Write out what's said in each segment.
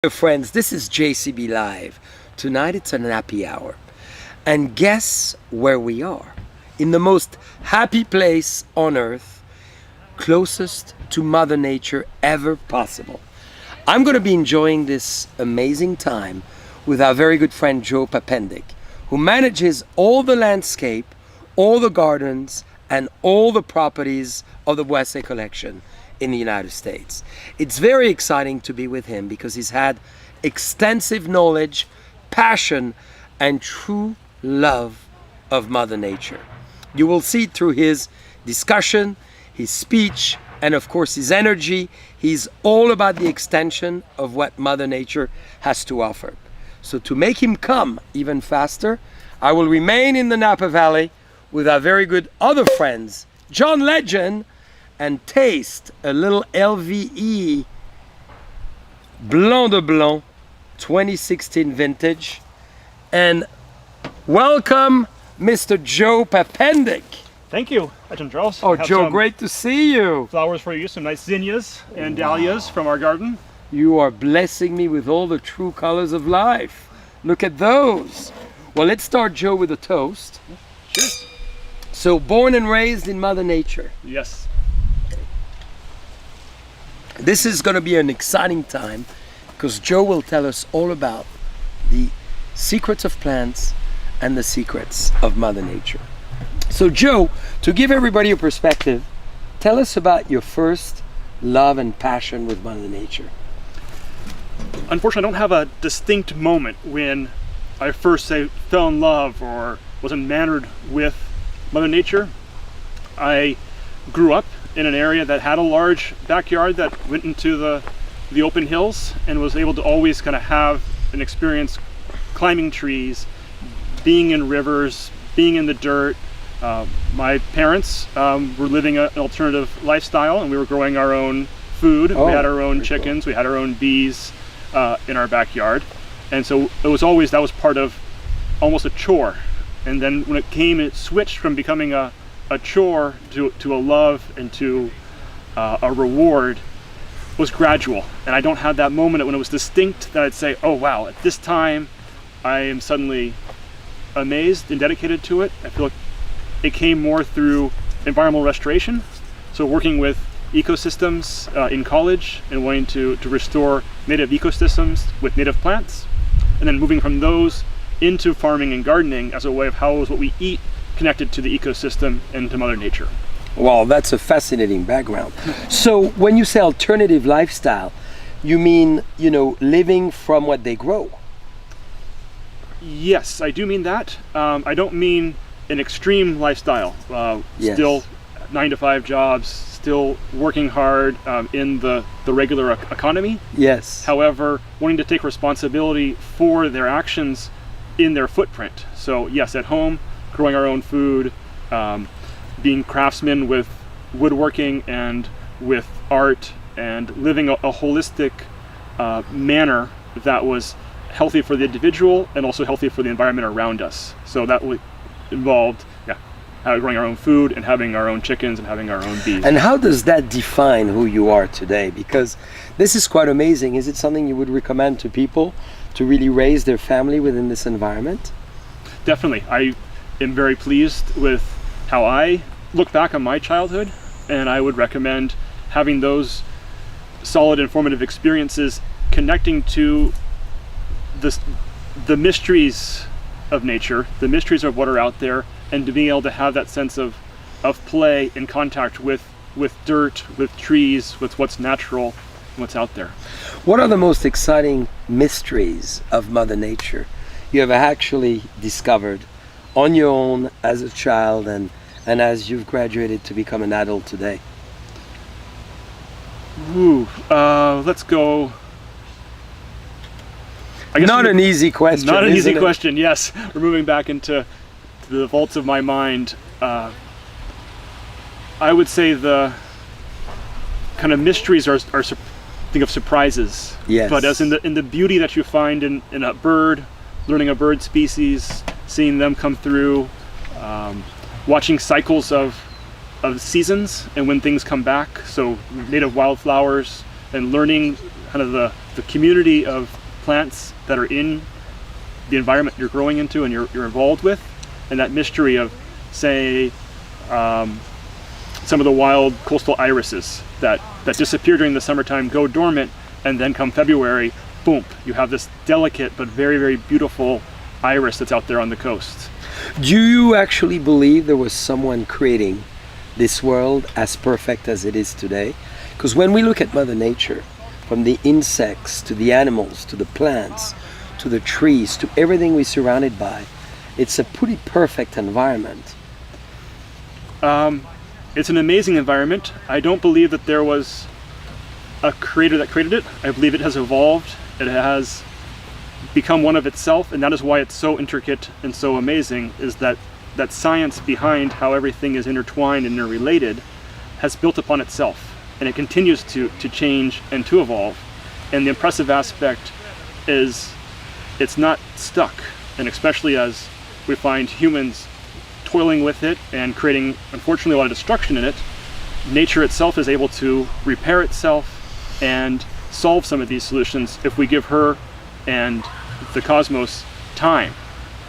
Dear friends, this is JCB Live. Tonight it's an happy hour. And guess where we are? In the most happy place on earth, closest to Mother Nature ever possible. I'm going to be enjoying this amazing time with our very good friend Joe Papendick, who manages all the landscape, all the gardens, and all the properties of the Boisset collection in the United States. It's very exciting to be with him because he's had extensive knowledge, passion, and true love of Mother Nature. You will see it through his discussion, his speech, and of course his energy. He's all about the extension of what Mother Nature has to offer. So to make him come even faster, I will remain in the Napa Valley with our very good other friends, John Legend, and taste a little LVE Blanc de Blanc 2016 vintage. And welcome Mr. Joe Papendick. Thank you, Agent Charles. Oh, Joe, great to see you. Flowers for you, some nice zinnias and dahlias from our garden. You are blessing me with all the true colors of life. Look at those. Well, let's start, Joe, with a toast. Cheers. So, born and raised in Mother Nature. Yes. This is going to be an exciting time because Joe will tell us all about the secrets of plants and the secrets of Mother Nature. So Joe, to give everybody a perspective, tell us about your first love and passion with Mother Nature. Unfortunately, I don't have a distinct moment when I first fell in love or was enamored with Mother Nature. I grew up in an area that had a large backyard that went into the open hills and was able to always kind of have an experience climbing trees, being in rivers, being in the dirt. My parents were living an alternative lifestyle, and we were growing our own food. We had our own chickens, we had our own bees in our backyard. And so it was always, that was part of almost a chore. And then when it switched from becoming a chore to a love and to a reward, was gradual. And I don't have that moment when it was distinct that I'd say, oh wow, at this time I am suddenly amazed and dedicated to it. I feel like it came more through environmental restoration. So working with ecosystems in college and wanting to restore native ecosystems with native plants. And then moving from those into farming and gardening as a way of how is what we eat connected to the ecosystem and to Mother Nature. Wow, that's a fascinating background. So when you say alternative lifestyle, you mean, living from what they grow? Yes, I do mean that. I don't mean an extreme lifestyle. Yes. Still 9-to-5 jobs, still working hard in the regular economy. Yes. However, wanting to take responsibility for their actions in their footprint. So yes, at home, growing our own food, being craftsmen with woodworking and with art, and living a holistic manner that was healthy for the individual and also healthy for the environment around us. So that involved growing our own food and having our own chickens and having our own bees. And how does that define who you are today? Because this is quite amazing. Is it something you would recommend to people to really raise their family within this environment? Definitely. I am very pleased with how I look back on my childhood, and I would recommend having those solid informative experiences connecting to the mysteries of nature, the mysteries of what are out there, and to being able to have that sense of play in contact with dirt, with trees, with what's natural, what's out there. What are the most exciting mysteries of Mother Nature you have actually discovered on your own as a child and as you've graduated to become an adult today? Let's go. Not an easy question. Not an easy question, yes. We're moving back into the vaults of my mind. I would say the kind of mysteries are think of surprises. Yes. But as in the beauty that you find in a bird, learning a bird species, seeing them come through, watching cycles of seasons and when things come back. So native wildflowers, and learning kind of the community of plants that are in the environment you're growing into and you're involved with, and that mystery of, say, some of the wild coastal irises that disappear during the summertime, go dormant, and then come February, boom, you have this delicate but very, very beautiful iris that's out there on the coast. Do you actually believe there was someone creating this world as perfect as it is today? Because when we look at Mother Nature, from the insects to the animals to the plants to the trees to everything we're surrounded by, it's a pretty perfect environment. It's an amazing environment. I don't believe that there was a creator that created it. I believe it has evolved. It has become one of itself, and that is why it's so intricate and so amazing, is that science behind how everything is intertwined and interrelated has built upon itself, and it continues to change and to evolve. And the impressive aspect is it's not stuck, and especially as we find humans toiling with it and creating, unfortunately, a lot of destruction in it, nature itself is able to repair itself and solve some of these solutions if we give her and the cosmos time.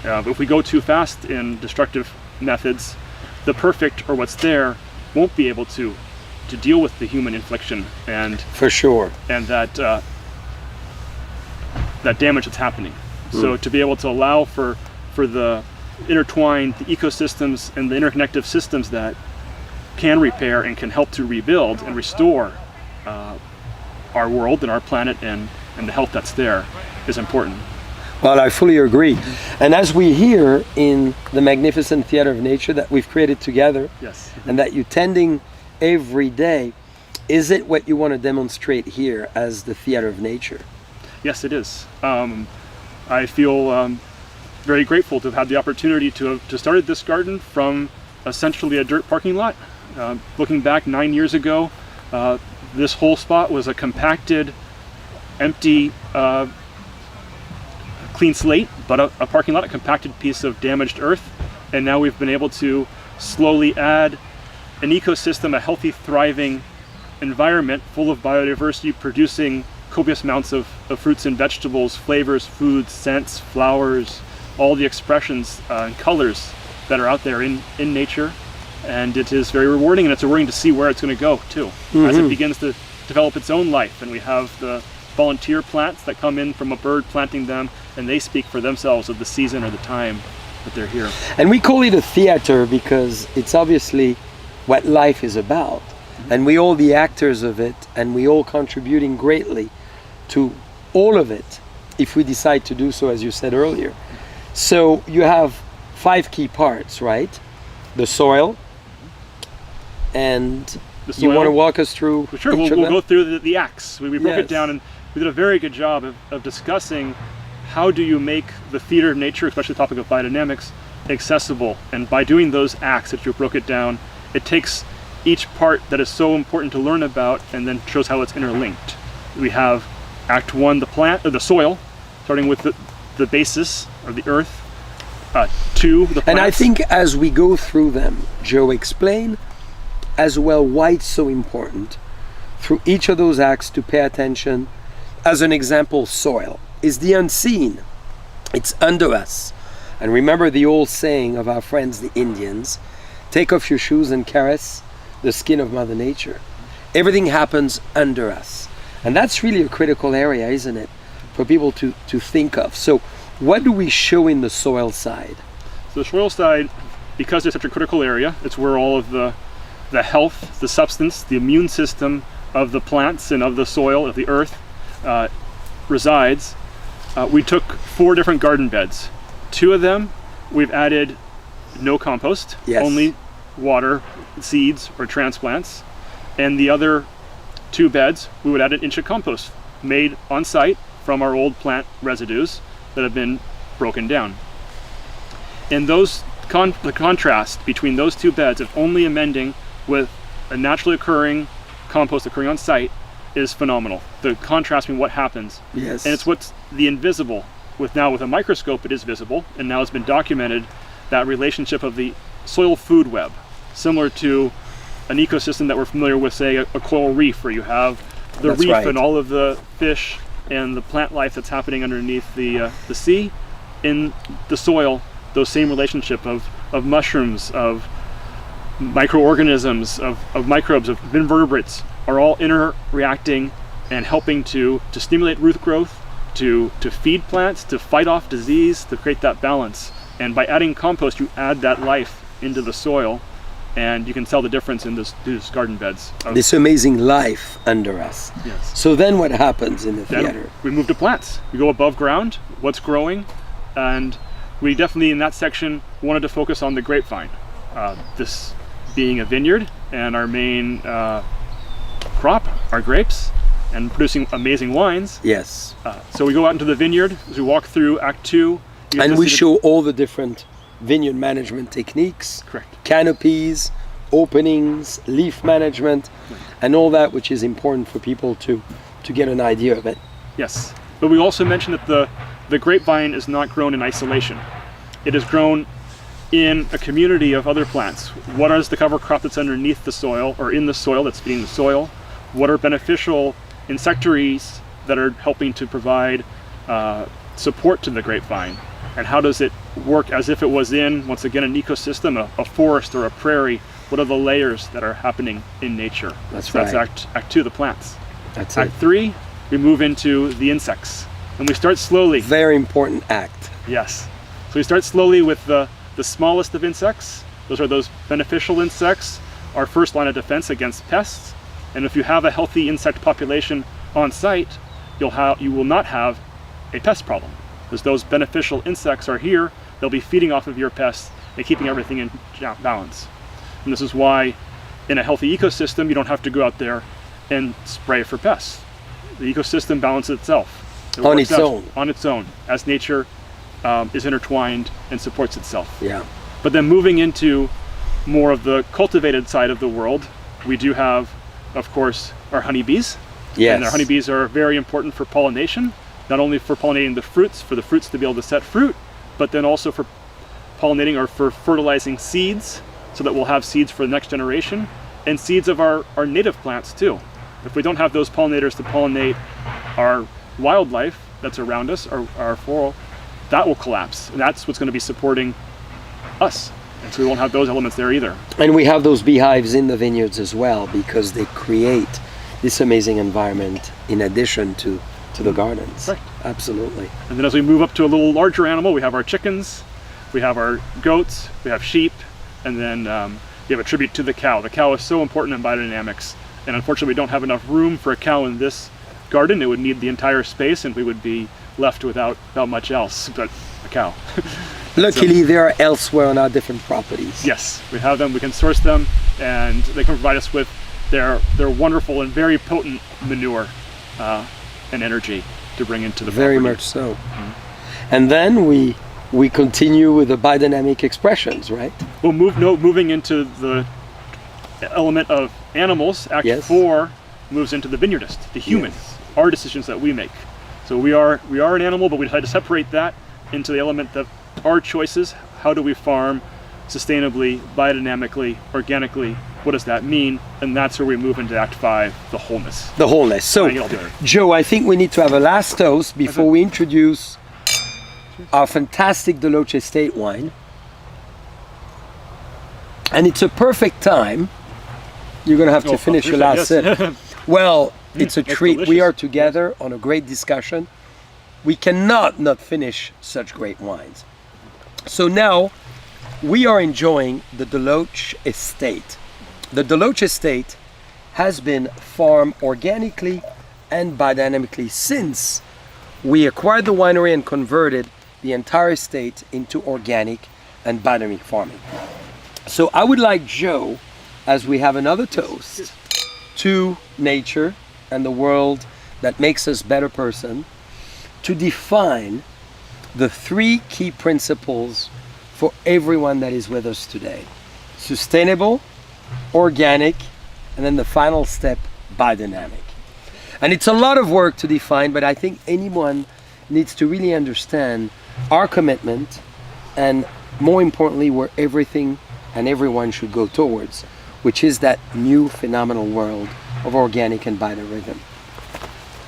If we go too fast in destructive methods, the perfect, or what's there, won't be able to deal with the human infliction and for sure, and that damage that's happening. So to be able to allow for the intertwined the ecosystems and the interconnective systems that can repair and can help to rebuild and restore our world and our planet and the health that's there is important. Well, I fully agree. And as we hear in the magnificent theater of nature that we've created together, yes, and that you're tending every day, is it what you want to demonstrate here as the theater of nature? Yes, it is. I feel very grateful to have had the opportunity to start this garden from essentially a dirt parking lot. Looking back 9 years ago, this whole spot was a compacted, empty, clean slate, but a parking lot, a compacted piece of damaged earth. And now we've been able to slowly add an ecosystem, a healthy, thriving environment full of biodiversity, producing copious amounts of fruits and vegetables, flavors, foods, scents, flowers, all the expressions and colors that are out there in nature. And it is very rewarding, and it's rewarding to see where it's going to go too, as it begins to develop its own life. And we have the volunteer plants that come in from a bird planting them, and they speak for themselves of the season or the time that they're here. And we call it a theater because it's obviously what life is about, and we all the actors of it, and we all contributing greatly to all of it if we decide to do so, as you said earlier. So you have 5 key parts, right? The soil, and you want to walk us through? Sure, we'll go through the acts. We broke it down, and we did a very good job of discussing how do you make the theater of nature, especially the topic of biodynamics, accessible. And by doing those acts that you broke it down, it takes each part that is so important to learn about and then shows how it's interlinked. We have Act 1, the plant, or the soil, starting with the basis of the earth. 2, the plants. And I think as we go through them, Joe, explain as well why it's so important through each of those acts to pay attention. As an example, soil is the unseen. It's under us. And remember the old saying of our friends, the Indians, take off your shoes and caress the skin of Mother Nature. Everything happens under us. And that's really a critical area, isn't it, for people to think of. So what do we show in the soil side? So the soil side, because it's such a critical area, it's where all of the health, the substance, the immune system of the plants and of the soil, of the earth, resides. We took 4 different garden beds. 2 of them, we've added no compost, only water, seeds, or transplants. And the other 2 beds, we would add an inch of compost made on site from our old plant residues that have been broken down. And those the contrast between those 2 beds of only amending with a naturally occurring compost occurring on site is phenomenal. The contrast between what happens. Yes. And it's what's the invisible. With a microscope it is visible, and now it's been documented, that relationship of the soil food web, similar to an ecosystem that we're familiar with, say a coral reef, where you have the That's reef right. and all of the fish and the plant life that's happening underneath the sea, in the soil, those same relationship of mushrooms, of microorganisms, of microbes, of invertebrates are all interreacting and helping to stimulate root growth, to feed plants, to fight off disease, to create that balance. And by adding compost, you add that life into the soil, and you can tell the difference in these garden beds. This amazing life under us. Yes. So then what happens in the Then theater? we move to plants. We go above ground, what's growing, and we definitely in that section wanted to focus on the grapevine. This being a vineyard, and our main crop are grapes, and producing amazing wines. Yes. So we go out into the vineyard as we walk through Act 2. And we show all the different vineyard management techniques. Correct. Canopies, openings, leaf management, and all that which is important for people to get an idea of it. Yes, but we also mentioned that the grapevine is not grown in isolation. It is grown in a community of other plants. What is the cover crop that's underneath the soil, or in the soil that's feeding the soil? What are beneficial insectaries that are helping to provide support to the grapevine? And how does it work as if it was in, once again, an ecosystem, a forest or a prairie? What are the layers that are happening in nature? That's That's right. Act 2, the plants. That's it. Act 3, we move into the insects. And we start slowly. Very important act. Yes. So we start slowly with the smallest of insects. Those are those beneficial insects, our first line of defense against pests. And if you have a healthy insect population on site, you will not have a pest problem. Because those beneficial insects are here, they'll be feeding off of your pests and keeping everything in balance. And this is why in a healthy ecosystem, you don't have to go out there and spray for pests. The ecosystem balances itself. It On works its out own. On its own, as nature is intertwined and supports itself. Yeah. But then moving into more of the cultivated side of the world, we do have, of course, our honeybees. Yes. And our honeybees are very important for pollination, not only for pollinating the fruits, for the fruits to be able to set fruit, but then also for pollinating or for fertilizing seeds, so that we'll have seeds for the next generation, and seeds of our native plants too. If we don't have those pollinators to pollinate our wildlife that's around us, our floral, that will collapse. And that's what's going to be supporting us. And so we won't have those elements there either. And we have those beehives in the vineyards as well, because they create this amazing environment in addition to the gardens. Right. Absolutely. And then as we move up to a little larger animal, we have our chickens, we have our goats, we have sheep, and then we have a tribute to the cow. The cow is so important in biodynamics, and unfortunately we don't have enough room for a cow in this garden. It would need the entire space, and we would be left without much else but a cow. Luckily, they are elsewhere on our different properties. Yes, we have them, we can source them, and they can provide us with their wonderful and very potent manure and energy to bring into the Very property. much so. And then we continue with the biodynamic expressions, right? We'll moving into the element of animals. Act Yes. 4 moves into the vineyardist, the human, Yes. our decisions that we make. So we are an animal, but we decide to separate that into the element of our choices. How do we farm sustainably, biodynamically, organically? What does that mean? And that's where we move into Act 5, the wholeness. The wholeness. So, Tying it all together. Joe, I think we need to have a last toast before we introduce our fantastic Deloach Estate wine. And it's a perfect time. You're going to have to finish your last sip. Well, it's a that's treat. We delicious. are together on a great discussion. We cannot not finish such great wines. So now we are enjoying the Deloach Estate. The Deloach Estate has been farmed organically and biodynamically since we acquired the winery and converted the entire estate into organic and biodynamic farming. So I would like Joe, as we have another toast, to nature and the world that makes us better person, to define the 3 key principles for everyone that is with us today. Sustainable, organic, and then the final step, biodynamic. And it's a lot of work to define, but I think anyone needs to really understand our commitment and more importantly where everything and everyone should go towards, which is that new phenomenal world of organic and biodynamic.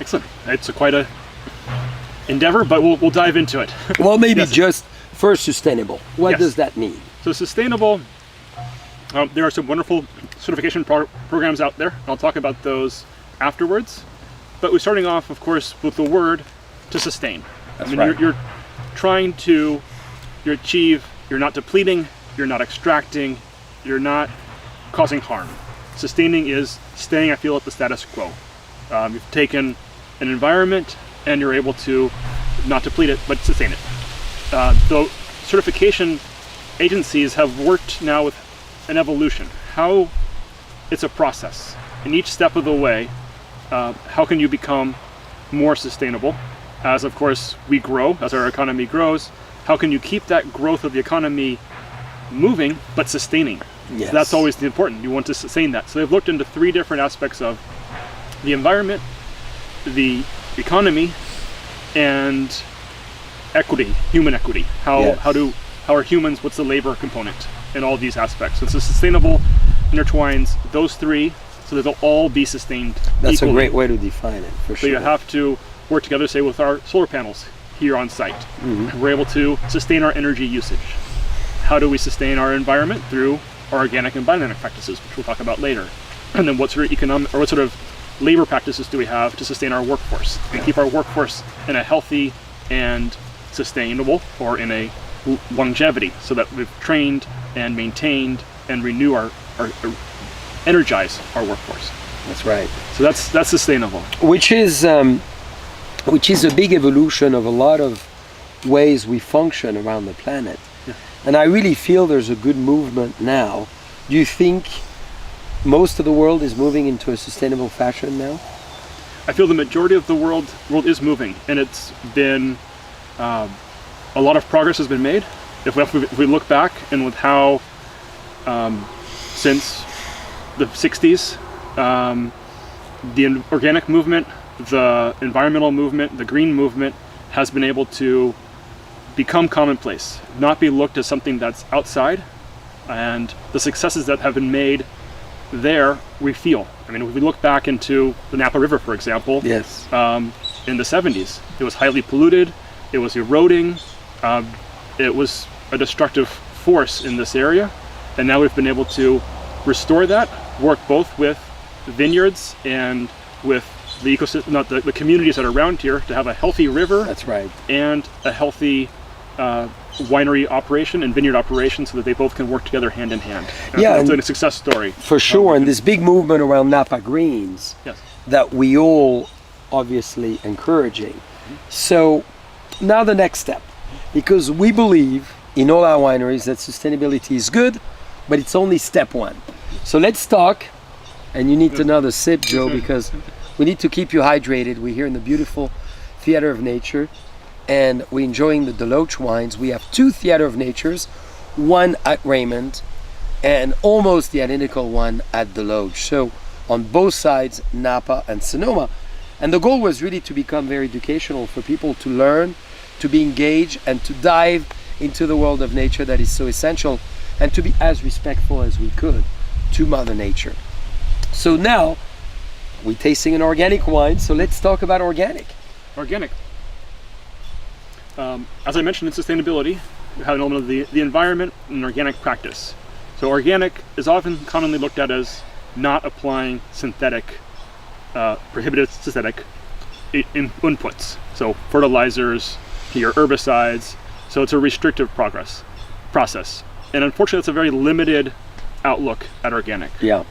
Excellent. It's quite a endeavor, but we'll dive into it. Well, maybe Yes. just first sustainable. What Yes. does that mean? So sustainable, there are some wonderful certification programs out there. I'll talk about those afterwards. But we're starting off, of course, with the word to sustain. That's right. You're trying to achieve, you're not depleting, you're not extracting, you're not causing harm. Sustaining is staying, I feel, at the status quo. You've taken an environment and you're able to not deplete it, but sustain it. Though certification agencies have worked now with an evolution. How it's a process. In each step of the way, how can you become more sustainable? As of course we grow, as our economy grows, how can you keep that growth of the economy moving but sustaining? Yes. So that's always the important. You want to sustain that. So they've looked into three different aspects of the environment, the economy, and equity, human equity. Yes. How are humans, what's the labor component in all of these aspects? So sustainable intertwines those three so that they'll all be sustained That's equally. a great way to define it, for So sure. you have to work together, say with our solar panels here on site. Mm-hmm. We're able to sustain our energy usage. How do we sustain our environment? Through our organic and biodynamic practices, which we'll talk about later. And then what sort of labor practices do we have to sustain our workforce and keep our workforce in a healthy and sustainable, or in a longevity, so that we've trained and maintained and renew our energize our workforce. That's right. So that's sustainable. Which is a big evolution of a lot of ways we function around the planet. Yeah. And I really feel there's a good movement now. Do you think most of the world is moving into a sustainable fashion now? I feel the majority of the world is moving, and it's been a lot of progress has been made. If we look back, and with how since the 60s, the organic movement, the environmental movement, the green movement has been able to become commonplace, not be looked as something that's outside, and the successes that have been made there, we feel. I mean, if we look back into the Napa River, for example, Yes. in the 70s, it was highly polluted, it was eroding, it was a destructive force in this area, and now we've been able to restore that, work both with vineyards and with the ecosystem, not the communities that are around here, to have a healthy river. That's right. And a healthy winery operation and vineyard operation, so that they both can work together hand in hand. Yeah, It's and a success story. For sure, and this big movement around Napa Greens Yes. that we all obviously encouraging. So now the next step, because we believe in all our wineries that sustainability is good, but it's only step one. So let's talk, and you need another sip, Joe, because we need to keep you hydrated. We're here in the beautiful Theater of Nature, and we're enjoying the Deloach wines. We have two Theater of Natures, one at Raymond, and almost the identical one at Deloach. So on both sides, Napa and Sonoma. And the goal was really to become very educational for people to learn, to be engaged, and to dive into the world of nature that is so essential, and to be as respectful as we could to Mother Nature. So now we're tasting an organic wine, so let's talk about organic. Organic. As I mentioned in sustainability, we have an element of the environment and organic practice. So organic is often commonly looked at as not applying synthetic, prohibited synthetic inputs. So fertilizers, your herbicides. So it's a restrictive process. And unfortunately, it's a very limited outlook at organic. Yeah.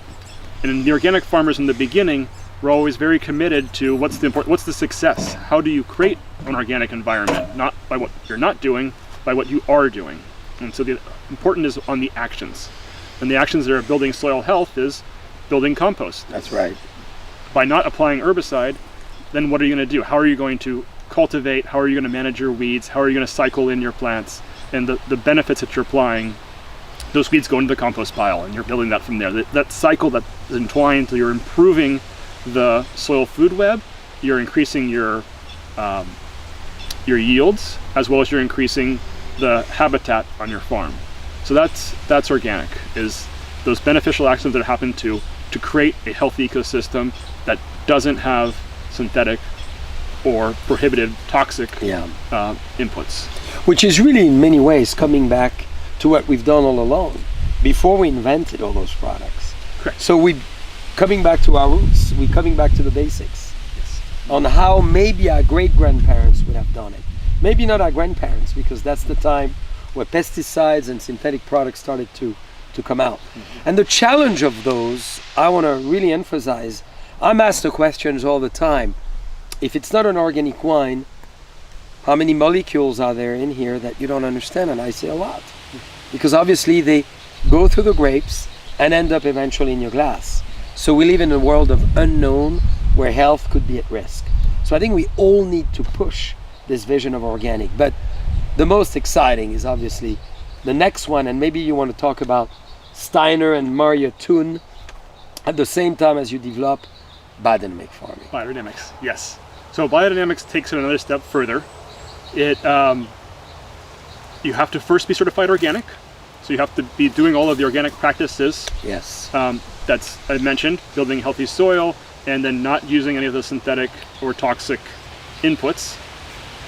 And the organic farmers in the beginning were always very committed to what's the success? How do you create an organic environment? Not by what you're not doing, by what you are doing. And so the important is on the actions. And the actions that are building soil health is building compost. That's right. By not applying herbicide, then what are you going to do? How are you going to cultivate? How are you going to manage your weeds? How are you going to cycle in your plants? And the benefits that you're applying, those weeds go into the compost pile, and you're building that from there. That cycle that is entwined, so you're improving the soil food web, you're increasing your yields, as well as you're increasing the habitat on your farm. So that's organic, is those beneficial actions that happen to create a healthy ecosystem that doesn't have synthetic or prohibited toxic Yeah. inputs. Which is really in many ways coming back to what we've done all along before we invented all those products. Correct. So we coming back to our roots, we're coming back to the basics Yes. on how maybe our great grandparents would have done it. Maybe not our grandparents, because that's the time where pesticides and synthetic products started to come out. And the challenge of those, I want to really emphasize, I'm asked the questions all the time. If it's not an organic wine, how many molecules are there in here that you don't understand? And I say a lot. Because obviously they go through the grapes and end up eventually in your glass. So we live in a world of unknown where health could be at risk. So I think we all need to push this vision of organic. But the most exciting is obviously the next one, and maybe you want to talk about Steiner and Maria Thun at the same time as you develop biodynamic farming. Biodynamics, yes. So biodynamics takes it another step further. It you have to first be certified organic, so you have to be doing all of the organic practices. Yes. That's I mentioned, building healthy soil, and then not using any of the synthetic or toxic inputs.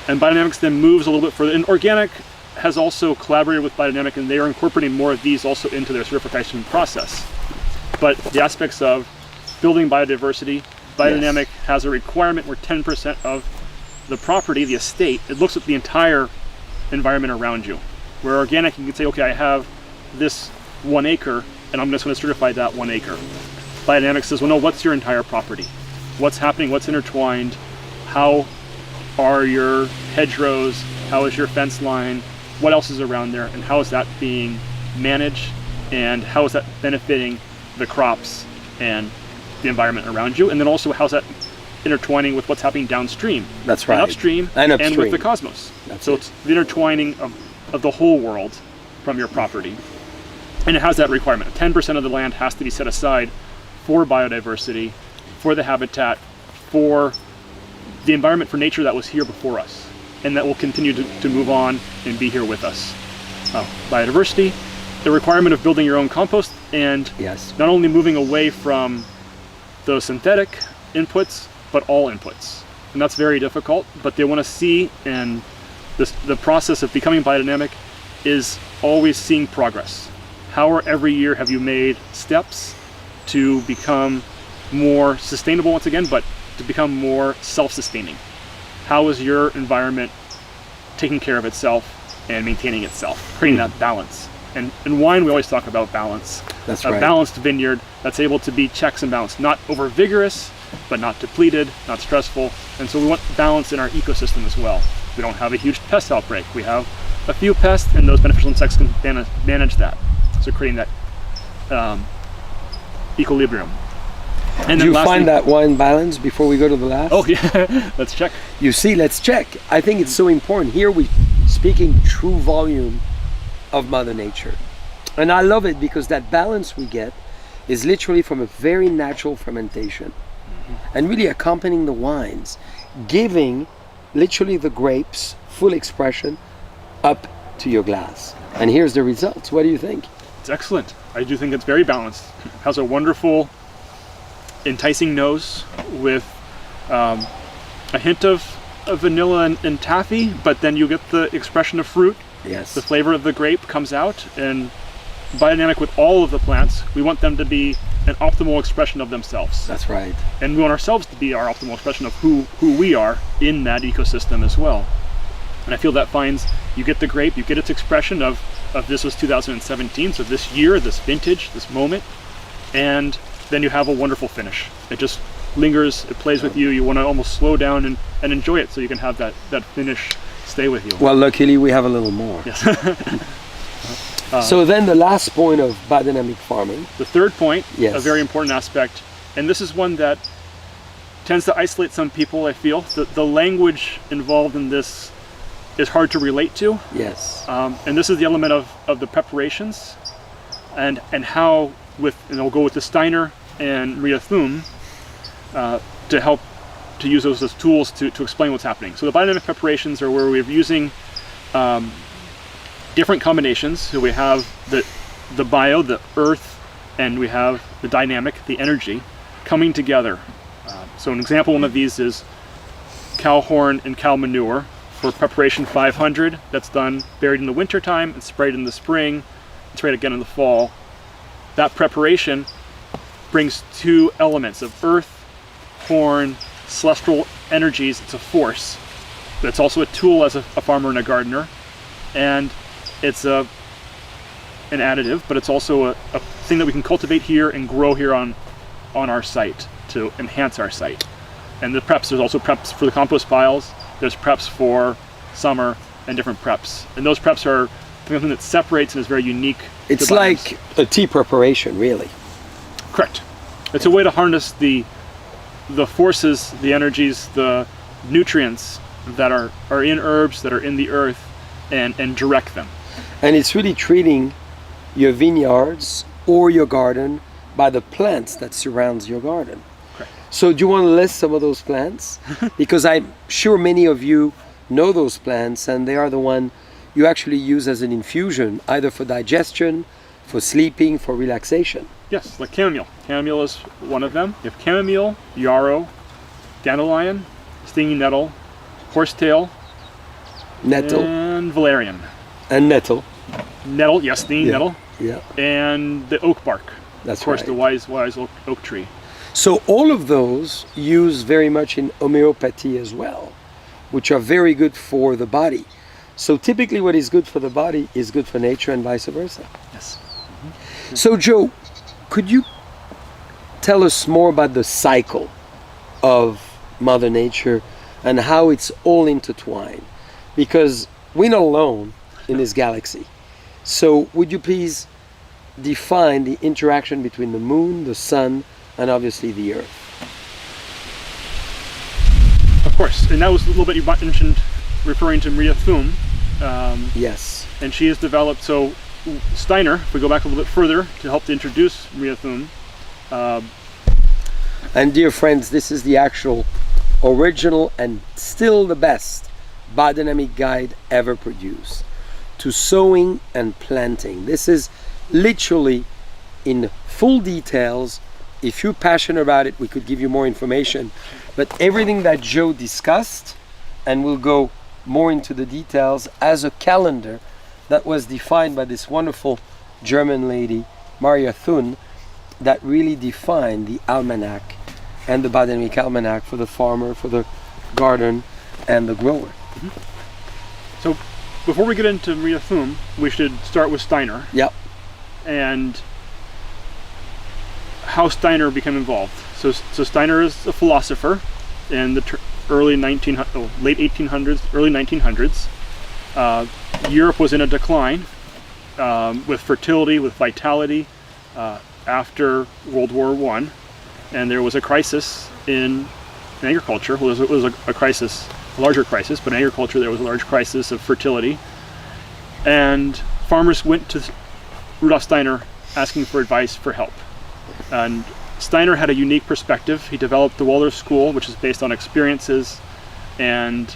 And biodynamics then moves a little bit further. And organic has also collaborated with biodynamic, and they are incorporating more of these also into their certification process. But the aspects of building biodiversity, biodynamic has a requirement where 10% of the property, the estate, it looks at the entire environment around you. Where organic, you can say, okay, I have this 1 acre, and I'm just going to certify that 1 acre. Biodynamic says, well, no, what's your entire property? What's happening? What's intertwined? How are your hedgerows? How is your fence line? What else is around there? And how is that being managed? And how is that benefiting the crops and the environment around you? And then also, how's that intertwining with what's happening downstream? That's right. And upstream, and with the cosmos. So it's the intertwining of the whole world from your property. And it has that requirement. 10% of the land has to be set aside for biodiversity, for the habitat, for the environment, for nature that was here before us, and that will continue to move on and be here with us. Biodiversity, the requirement of building your own compost, and yes, not only moving away from those synthetic inputs, but all inputs. And that's very difficult, but they want to see, and the process of becoming biodynamic is always seeing progress. How every year have you made steps to become more sustainable once again, but to become more self-sustaining? How is your environment taking care of itself and maintaining itself, creating that balance? And in wine, we always talk about balance. That's a right. balanced vineyard that's able to be checks and balance, not over vigorous, but not depleted, not stressful. And so we want balance in our ecosystem as well. We don't have a huge pest outbreak. We have a few pests, and those beneficial insects can manage that. So creating that equilibrium. And do then you lastly, find that wine balance before we go to the last? Oh yeah, let's check. You see, let's check. I think it's so important. Here we're speaking true volume of Mother Nature. And I love it because that balance we get is literally from a very natural fermentation. And really accompanying the wines, giving literally the grapes full expression up to your glass. And here's the results. What do you think? It's excellent. I do think it's very balanced. It has a wonderful, enticing nose with a hint of vanilla and taffy, but then you get the expression of fruit. Yes. The flavor of the grape comes out, and biodynamic with all of the plants, we want them to be an optimal expression of themselves. That's right. And we want ourselves to be our optimal expression of who we are in that ecosystem as well. And I feel that finds, you get the grape, you get its expression of this was 2017, so this year, this vintage, this moment, and then you have a wonderful finish. It just lingers, it plays with you, you want to almost slow down and enjoy it so you can have that finish stay with you. Well, luckily we have a little more. Yes. So then the last point of biodynamic farming. The third point, yes, a very important aspect, and this is one that tends to isolate some people, I feel. The language involved in this is hard to relate to. Yes. And this is the element of the preparations and how and I'll go with the Steiner and Maria Thun to help to use those as tools to explain what's happening. So the biodynamic preparations are where we're using different combinations. So we have the bio, the earth, and we have the dynamic, the energy, coming together. So an example, one of these is cow horn and cow manure for preparation 500. That's done buried in the winter time and sprayed in the spring and sprayed again in the fall. That preparation brings two elements of earth, corn, celestial energies. It's a force, but it's also a tool as a farmer and a gardener, and it's an additive, but it's also a thing that we can cultivate here and grow here on our site to enhance our site. And the preps, there's also preps for the compost piles, there's preps for summer, and different preps. And those preps are something that separates and is very unique. It's like a tea preparation, really. Correct. It's a way to harness the forces, the energies, the nutrients that are in herbs, that are in the earth, and direct them. And it's really treating your vineyards or your garden by the plants that surrounds your garden. Correct. So do you want to list some of those plants? Because I'm sure many of you know those plants, and they are the one you actually use as an infusion, either for digestion, for sleeping, for relaxation. Yes, like chamomile. Chamomile is one of them. You have chamomile, yarrow, dandelion, stinging nettle, horsetail, Nettle. and valerian. And nettle. Nettle, yes, stinging nettle. Yeah. And the oak bark. That's of course, right. the wise oak tree. So all of those use very much in homeopathy as well, which are very good for the body. So typically what is good for the body is good for nature and vice versa. Yes. So Joe, could you tell us more about the cycle of Mother Nature and how it's all intertwined? Because we're not alone in this galaxy. So would you please define the interaction between the moon, the sun, and obviously the earth? Of course, and that was a little bit you mentioned referring to Maria Thum. Yes. And she has developed, so Steiner, if we go back a little bit further to help to introduce Maria Thum. And dear friends, this is the actual original and still the best biodynamic guide ever produced to sowing and planting. This is literally in full details. If you're passionate about it, we could give you more information, but everything that Joe discussed, and we'll go more into the details, as a calendar that was defined by this wonderful German lady, Maria Thun, that really defined the almanac and the biodynamic almanac for the farmer, for the garden, and the grower. Mm-hmm. So before we get into Maria Thum, we should start with Steiner. Yep. And how Steiner became involved. So Steiner is a philosopher in the late 1800s, early 1900s. Europe was in a decline with fertility, with vitality after World War I, and there was a crisis in agriculture. Well, it was a crisis, a larger crisis, but in agriculture there was a large crisis of fertility. And farmers went to Rudolf Steiner asking for advice, for help. And Steiner had a unique perspective. He developed the Waldorf School, which is based on experiences, and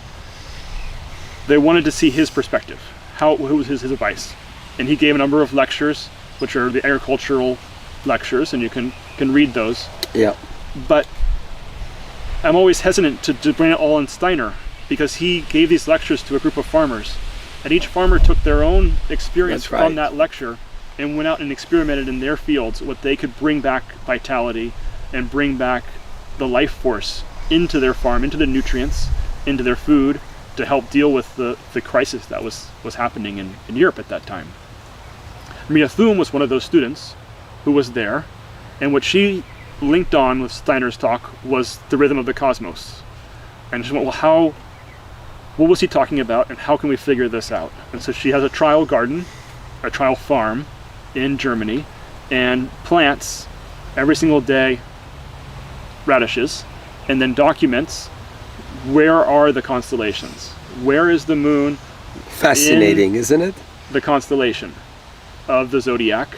they wanted to see his perspective. What was his advice? And he gave a number of lectures, which are the agricultural lectures, and you can read those. Yeah. But I'm always hesitant to bring it all in Steiner, because he gave these lectures to a group of farmers, and each farmer took their own experience from that lecture and went out and experimented in their fields what they could bring back vitality and bring back the life force into their farm, into the nutrients, into their food, to help deal with the crisis that was happening in Europe at that time. Maria Thum was one of those students who was there, and what she linked on with Steiner's talk was the rhythm of the cosmos. And she went, well, what was he talking about, and how can we figure this out? And so she has a trial garden, a trial farm in Germany, and plants every single day radishes, and then documents where are the constellations, where is the moon. Fascinating, isn't it? The constellation of the zodiac,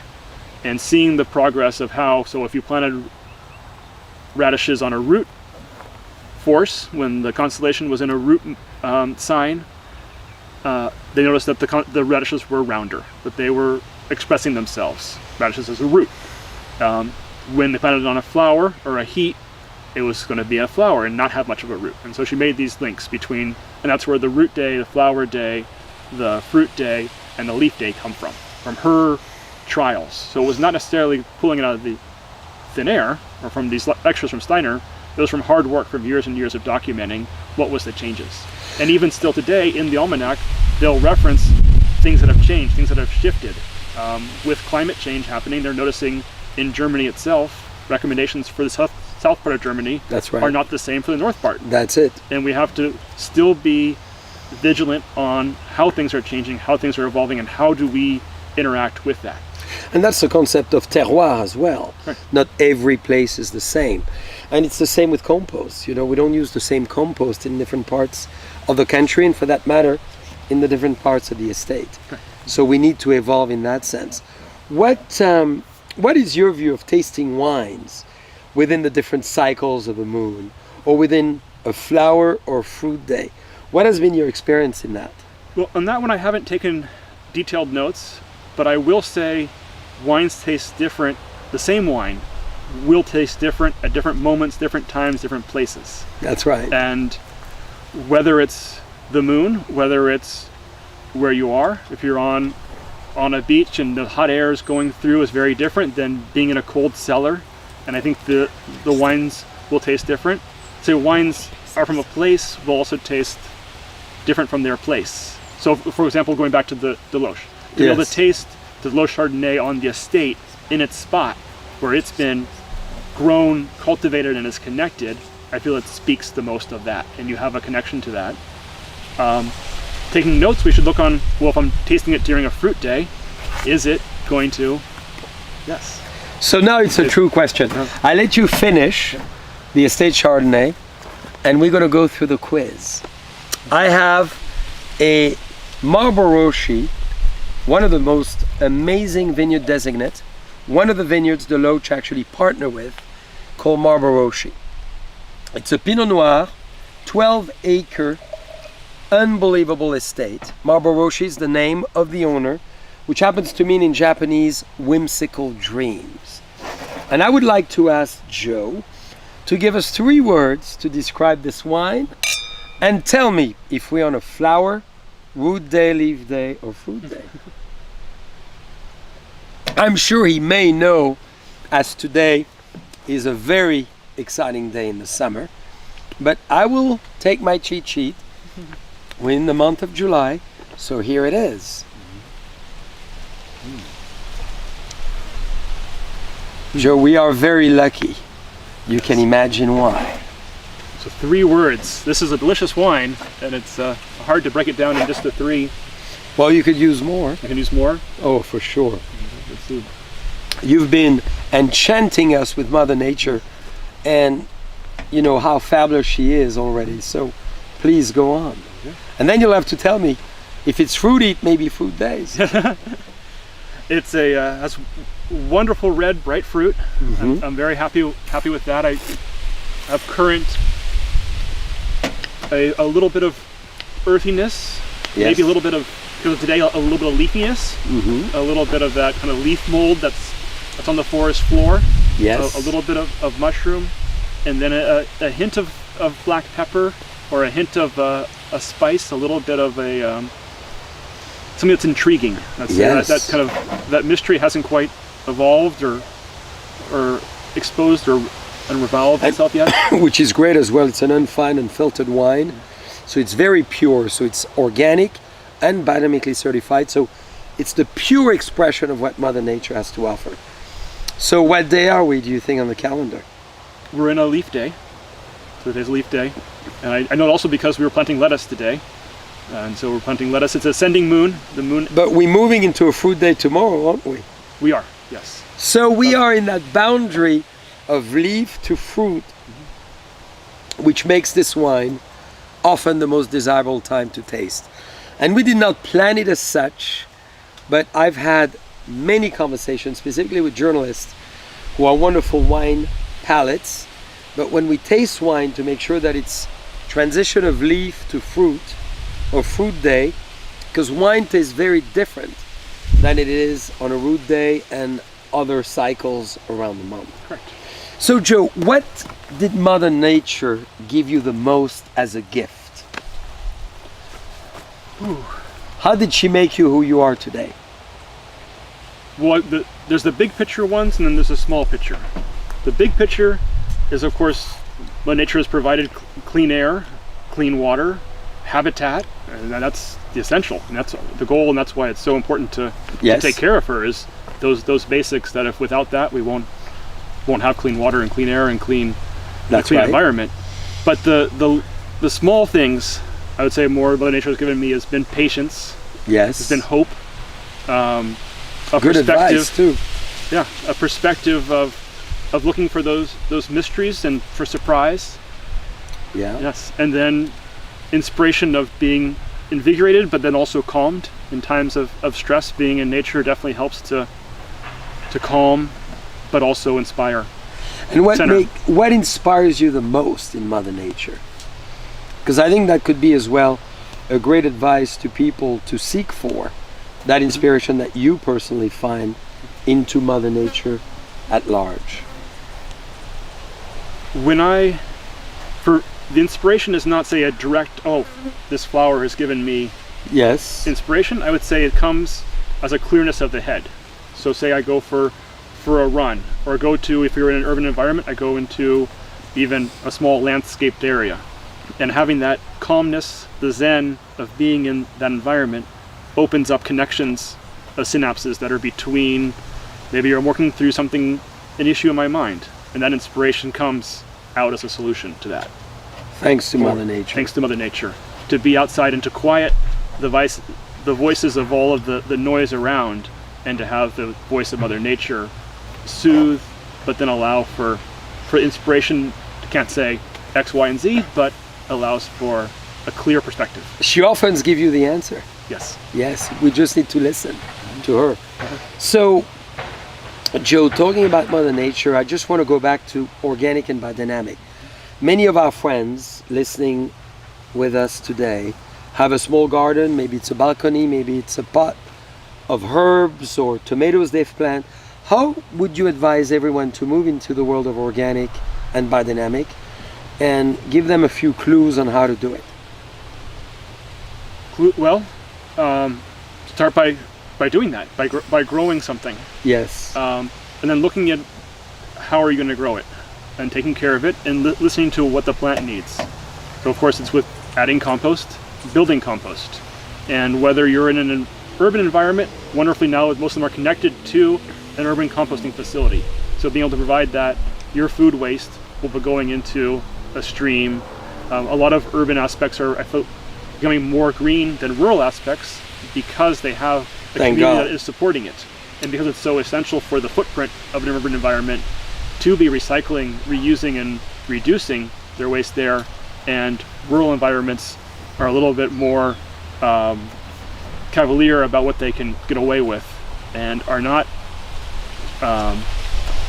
and seeing the progress of how, so if you planted radishes on a root force, when the constellation was in a root sign, they noticed that the radishes were rounder, that they were expressing themselves, radishes as a root. When they planted it on a flower or a heat, it was going to be a flower and not have much of a root. And so she made these links between, and that's where the root day, the flower day, the fruit day, and the leaf day come from her trials. So it was not necessarily pulling it out of the thin air or from these lectures from Steiner. It was from hard work, from years and years of documenting what was the changes. And even still today in the almanac, they'll reference things that have changed, things that have shifted. With climate change happening, they're noticing in Germany itself, recommendations for the south part of Germany That's right. are not the same for the north part. That's it. And we have to still be vigilant on how things are changing, how things are evolving, and how do we interact with that. And that's the concept of terroir as well. Right. Not every place is the same. And it's the same with compost. You know, we don't use the same compost in different parts of the country, and for that matter, in the different parts of the estate. Right. So we need to evolve in that sense. What is your view of tasting wines within the different cycles of the moon, or within a flower or fruit day? What has been your experience in that? Well, on that one I haven't taken detailed notes, but I will say wines taste different. The same wine will taste different at different moments, different times, different places. That's right. And whether it's the moon, whether it's where you are, if you're on a beach and the hot air is going through, is very different than being in a cold cellar. And I think the wines will taste different. So wines are from a place will also taste different from their place. So for example, going back to the Deloche, to be able to taste the Deloche Chardonnay on the estate in its spot where it's been grown, cultivated, and is connected, I feel it speaks the most of that, and you have a connection to that. Taking notes, we should look on, well, if I'm tasting it during a fruit day, is it going to, yes. So now it's a true question. I let you finish the estate Chardonnay, and we're going to go through the quiz. I have a Marlborough, one of the most amazing vineyard designate, one of the vineyards Deloche actually partner with, called Marlborough. It's a Pinot Noir, 12-acre, unbelievable estate. Marlborough is the name of the owner, which happens to mean in Japanese, whimsical dreams. And I would like to ask Joe to give us 3 words to describe this wine, and tell me if we're on a flower, root day, leaf day, or fruit day. I'm sure he may know, as today is a very exciting day in the summer, but I will take my cheat sheet. We're in the month of July, so here it is. Joe, we are very lucky. You can imagine why. So 3 words. This is a delicious wine, and it's hard to break it down in just the 3. Well, you could use more. I can use more. Oh, for sure. Let's see. You've been enchanting us with Mother Nature, and you know how fabulous she is already. So please go on. Okay. And then you'll have to tell me if it's fruity, it may be fruit days. It's has wonderful red, bright fruit. I'm very happy with that. I have current a little bit of earthiness, maybe a little bit of, because of today, a little bit of leafiness, a little bit of that kind of leaf mold that's on the forest floor. Yes. A little bit of mushroom, and then a hint of black pepper, or a hint of a spice, a little bit of a something that's intriguing. That's, that kind of, that mystery hasn't quite evolved or exposed or unrevolved itself yet. Which is great as well. It's an unfined and filtered wine, so it's very pure. So it's organic and biodynamically certified. So it's the pure expression of what Mother Nature has to offer. So what day are we, do you think, on the calendar? We're in a leaf day. So today's leaf day. And I know also because we were planting lettuce today. And so we're planting lettuce. It's ascending moon. The moon. But we're moving into a fruit day tomorrow, aren't we? We are, yes. So we are in that boundary of leaf to fruit, which makes this wine often the most desirable time to taste. And we did not plan it as such, but I've had many conversations, specifically with journalists who are wonderful wine palates. But when we taste wine, to make sure that it's transition of leaf to fruit or fruit day, because wine tastes very different than it is on a root day and other cycles around the month. Correct. So Joe, what did Mother Nature give you the most as a gift? How did she make you who you are today? Well, there's the big picture ones, and then there's a small picture. The big picture is, of course, Mother Nature has provided clean air, clean water, habitat, and that's the essential, and that's the goal, and that's why it's so important to take care of her, is those basics, that if without that we won't have clean water and clean air and clean environment. But the small things, I would say, more Mother Nature has given me has been patience. Yes. It's been hope. A good perspective, advice too. Yeah, a perspective of looking for those mysteries and for surprise. Yeah. Yes, and then inspiration of being invigorated, but then also calmed in times of stress. Being in nature definitely helps to calm, but also inspire. And what inspires you the most in Mother Nature? Because I think that could be as well a great advice to people to seek for that inspiration that you personally find into Mother Nature at large. For the inspiration is not, say, a direct, oh, this flower has given me inspiration. I would say it comes as a clearness of the head. So say I go for a run, or go to, if you're in an urban environment, I go into even a small landscaped area. And having that calmness, the zen of being in that environment, opens up connections of synapses that are between, maybe you're working through something, an issue in my mind, and that inspiration comes out as a solution to that. Thanks to Mother Nature. Thanks to Mother Nature. To be outside and to quiet the voices of all of the noise around, and to have the voice of Mother Nature soothe, but then allow for inspiration. Can't say X, Y, and Z, but allows for a clear perspective. She often gives you the answer. Yes. Yes, we just need to listen to her. So, Joe, talking about Mother Nature, I just want to go back to organic and biodynamic. Many of our friends listening with us today have a small garden, maybe it's a balcony, maybe it's a pot of herbs or tomatoes they've planted. How would you advise everyone to move into the world of organic and biodynamic, and give them a few clues on how to do it? Well, start by doing that, by growing something. Yes. And then looking at how are you going to grow it, and taking care of it, and listening to what the plant needs. So of course it's with adding compost, building compost. And whether you're in an urban environment, wonderfully now most of them are connected to an urban composting facility. So being able to provide that, your food waste will be going into a stream. A lot of urban aspects are, I feel, becoming more green than rural aspects, because they have a community that is supporting it, and because it's so essential for the footprint of an urban environment to be recycling, reusing, and reducing their waste there. And rural environments are a little bit more cavalier about what they can get away with, and are not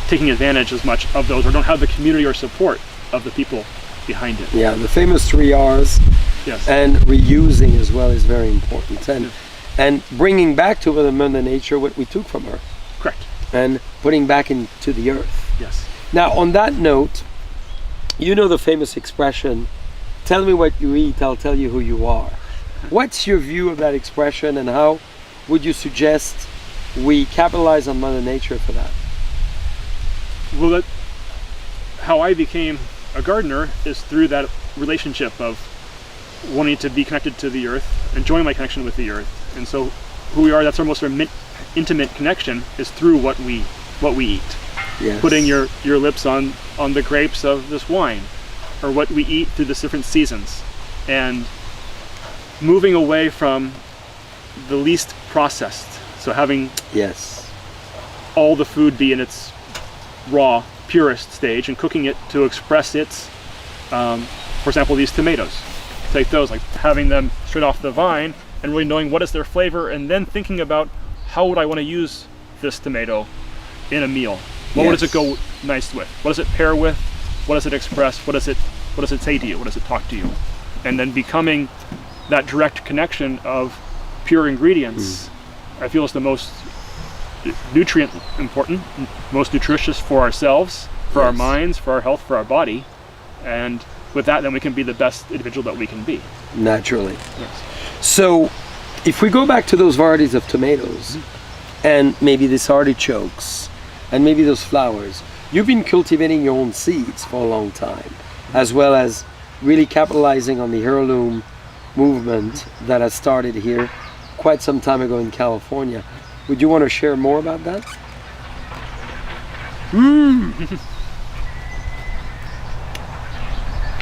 taking advantage as much of those, or don't have the community or support of the people behind it. Yeah, the famous 3 R's. Yes. And reusing as well is very important, and bringing back to Mother Nature what we took from her. Correct. And putting back into the earth. Yes. Now, on that note, you know the famous expression, tell me what you eat, I'll tell you who you are. What's your view of that expression, and how would you suggest we capitalize on Mother Nature for that? Well, how I became a gardener is through that relationship of wanting to be connected to the earth, enjoying my connection with the earth. And so who we are, that's our most intimate connection, is through what we eat. Yes. Putting your lips on the grapes of this wine, or what we eat through the different seasons, and moving away from the least processed. So having all the food be in its raw, purest stage, and cooking it to express its, for example, these tomatoes. Take those, like having them straight off the vine, and really knowing what is their flavor, and then thinking about how would I want to use this tomato in a meal. What does it go nice with? What does it pair with? What does it express? What does it say to you? What does it talk to you? And then becoming that direct connection of pure ingredients, I feel is the most nutrient important, most nutritious for ourselves, for our Yes. minds, for our health, for our body. And with that, then we can be the best individual that we can be. Naturally. Yes. So, if we go back to those varieties of tomatoes, and maybe these artichokes, and maybe those flowers, you've been cultivating your own seeds for a long time, as well as really capitalizing on the heirloom movement that has started here quite some time ago in California. Would you want to share more about that?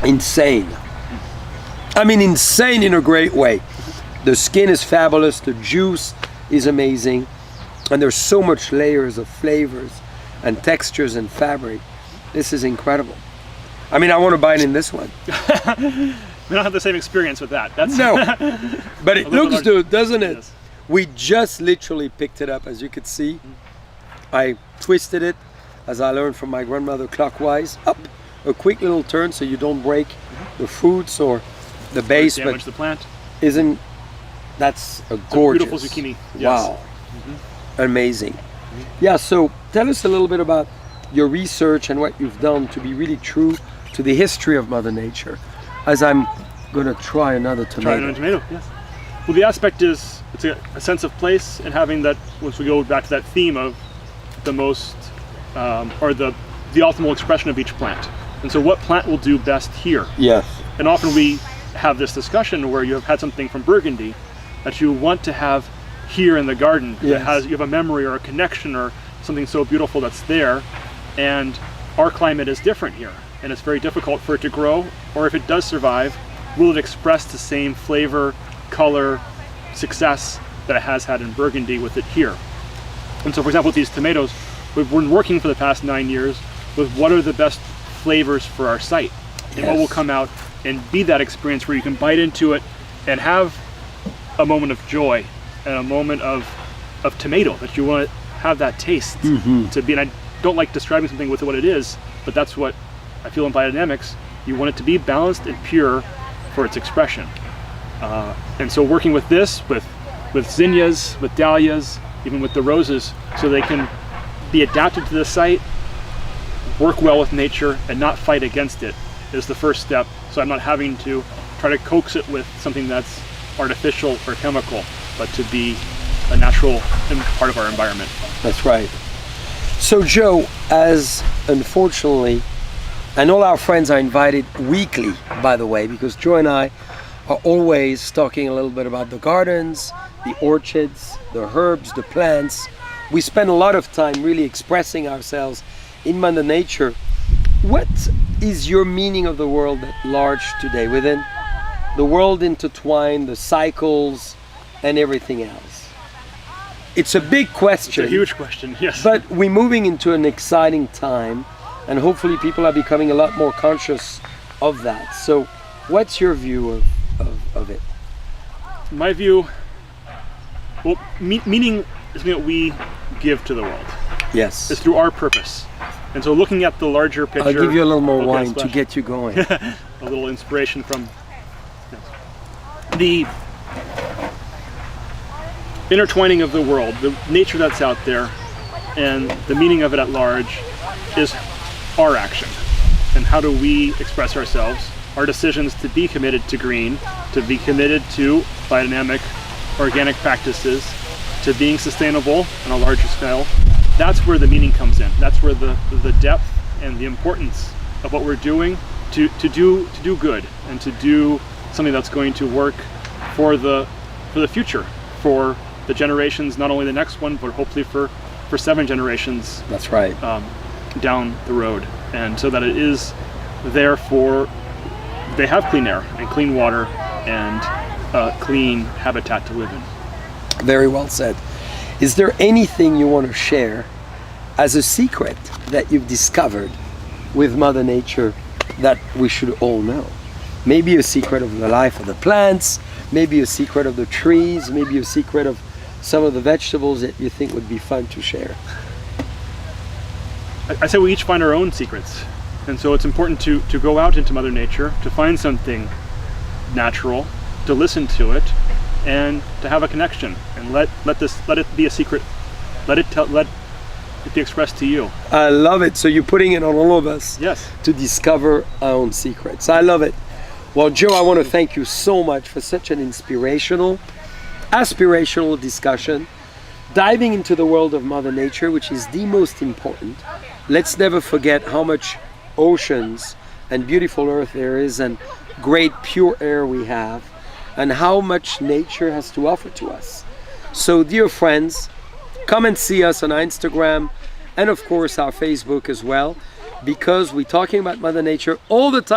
Insane. I mean, insane in a great way. The skin is fabulous, the juice is amazing, and there's so much layers of flavors and textures and fabric. This is incredible. I mean, I want to bite in this one. We don't have the same experience with that. That's No, but it A little looks bit good, doesn't it? Yes. We just literally picked it up, as you could see. I twisted it, as I learned from my grandmother, clockwise, up, a quick little turn so you don't break the fruits or the base, damage but the plant. isn't, that's a It's a gorgeous. beautiful zucchini. Yes. Wow. Amazing. Yeah, so tell us a little bit about your research and what you've done to be really true to the history of Mother Nature, as I'm going to try another Try tomato. another tomato. Yes. Well, the aspect is it's a sense of place, and having that. Once we go back to that theme of the most or the optimal expression of each plant, and so what plant will do best here. Yes. And often we have this discussion where you have had something from Burgundy that you want to have here in the garden. Yes. That has, you have a memory or a connection or something so beautiful that's there, and our climate is different here, and it's very difficult for it to grow, or if it does survive, will it express the same flavor, color, success that it has had in Burgundy with it here. And so, for example, with these tomatoes, we've been working for the past 9 years with what are the best flavors for our site, and what Yes. will come out and be that experience where you can bite into it and have a moment of joy and a moment of tomato, that you want to have that taste to be. And I don't like describing something with what it is, but that's what I feel in biodynamics. You want it to be balanced and pure for its expression. And so working with this, with zinnias, with dahlias, even with the roses, so they can be adapted to the site, work well with nature, and not fight against it, is the first step. So I'm not having to try to coax it with something that's artificial or chemical, but to be a natural part of our environment. That's right. So Joe, as unfortunately, and all our friends are invited weekly, by the way, because Joe and I are always talking a little bit about the gardens, the orchards, the herbs, the plants. We spend a lot of time really expressing ourselves in Mother Nature. What is your meaning of the world at large today, within the world intertwined, the cycles, and everything else? It's a big question. It's a huge question, yes. But we're moving into an exciting time, and hopefully people are becoming a lot more conscious of that. So what's your view of it? My view, well, meaning is something that we give to the world. Yes. It's through our purpose. And so looking at the larger picture. I'll give you a little more Okay, wine to splash. get you going. A little inspiration from the intertwining of the world, the nature that's out there, and the meaning of it at large is our action. And how do we express ourselves? Our decisions to be committed to green, to be committed to biodynamic, organic practices, to being sustainable on a larger scale. That's where the meaning comes in. That's where the depth and the importance of what we're doing to do good, and to do something that's going to work for the future, for the generations, not only the next one, but hopefully for 7 generations That's right. down the road. And so that it is there for, they have clean air and clean water and clean habitat to live in. Very well said. Is there anything you want to share as a secret that you've discovered with Mother Nature that we should all know? Maybe a secret of the life of the plants, maybe a secret of the trees, maybe a secret of some of the vegetables that you think would be fun to share. I say we each find our own secrets. And so it's important to go out into Mother Nature, to find something natural, to listen to it, and to have a connection, and let it be a secret. Let be expressed to you. I love it. So you're putting it on all of us Yes. to discover our own secrets. I love it. Well, Joe, I want to thank you so much for such an inspirational, aspirational discussion, diving into the world of Mother Nature, which is the most important. Let's never forget how much oceans and beautiful earth there is, and great pure air we have, and how much nature has to offer to us. So, dear friends, come and see us on our Instagram and of course our Facebook as well, because we're talking about Mother Nature all the time.